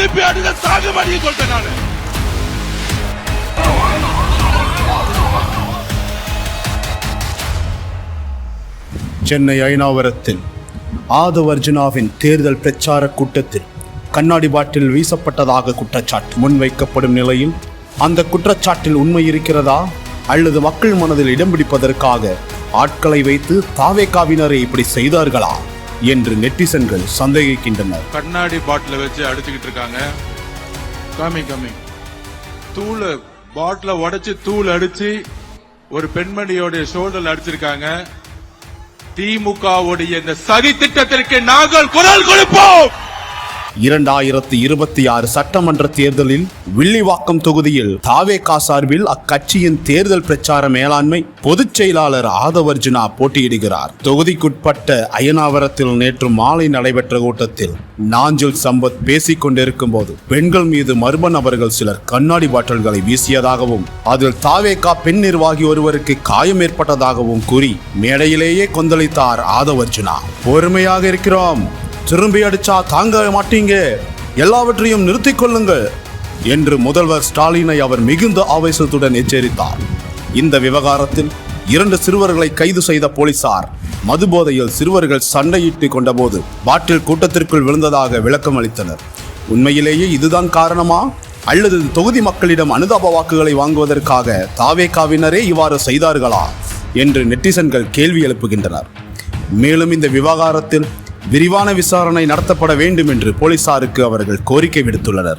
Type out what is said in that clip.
திருப்பி அடிக்க சாக மாட்டேங்க சொல்லிட்டேன் நானு. சென்னை அயனாவரத்தில் ஆதவ் அர்ஜுனாவின் தேர்தல் பிரச்சார கூட்டத்தில் கண்ணாடி பாட்டில் வீசப்பட்டதாக குற்றச்சாட்டு முன்வைக்கப்படும் நிலையில் அந்த குற்றச்சாட்டில் உண்மை இருக்கிறதா அல்லது மக்கள் மனதில் இடம் பிடிப்பதற்காக ஆட்களை வைத்து தாவேகாவினரை இப்படி செய்தார்களா என்று நெட்டிசன்கள் சந்தேகிக்கின்றனர். கண்ணாடி பாட்டில வச்சு அடிச்சுக்கிட்டு இருக்காங்க. காமி தூள் பாட்டில உடைச்சு தூள் அடிச்சு ஒரு பெண்மணியோட ஷோல்டர்ல அடிச்சிருக்காங்க. திமுகவுடைய இந்த சதி திட்டத்திற்கு நாங்கள் குரல் கொடுப்போம். 2026 சட்டமன்ற தேர்தலில் வில்லிவாக்கம் தொகுதியில் தாவேகா சார்பில் அக்கட்சியின் தேர்தல் பிரச்சார மேலாண்மை பொதுச் செயலாளர் ஆதவ் அர்ஜுனா போட்டியிடுகிறார். தொகுதிக்குட்பட்ட அயனாவரத்தில் நேற்று மாலை நடைபெற்ற கூட்டத்தில் நாஞ்சில் சம்பத் பேசிக் கொண்டிருக்கும் போது பெண்கள் மீது மர்ம நபர்கள் சிலர் கண்ணாடி பாட்டில்களை வீசியதாகவும் அதில் தாவேகா பெண் நிர்வாகி ஒருவருக்கு காயம் ஏற்பட்டதாகவும் கூறி மேடையிலேயே கொந்தளித்தார் ஆதவ் அர்ஜுனா. பொறுமையாக இருக்கிறோம், திரும்பி அடிச்சா தாங்க மாட்டீங்க, எல்லாவற்றையும் நிறுத்திக் கொள்ளுங்கள் என்று முதல்வர் ஸ்டாலினை அவர் மிகுந்த ஆவேசத்துடன் எச்சரித்தார். இந்த விவகாரத்தில் 2 சிறுவர்களை கைது செய்த போலீசார் மதுபோதையில் சிறுவர்கள் சண்டையிட்டு கொண்டபோது பாட்டில் கூட்டத்திற்குள் விழுந்ததாக விளக்கம் அளித்தனர். உண்மையிலேயே இதுதான் காரணமா அல்லது தொகுதி மக்களிடம் அனுதாப வாக்குகளை வாங்குவதற்காக தாவேகாவினரே இவ்வாறு செய்தார்களா என்று நெட்டிசன்கள் கேள்வி எழுப்புகின்றனர். மேலும் இந்த விவகாரத்தில் விரிவான விசாரணை நடத்தப்பட வேண்டும் என்று போலீசாருக்கு அவர்கள் கோரிக்கை விடுத்துள்ளனர்.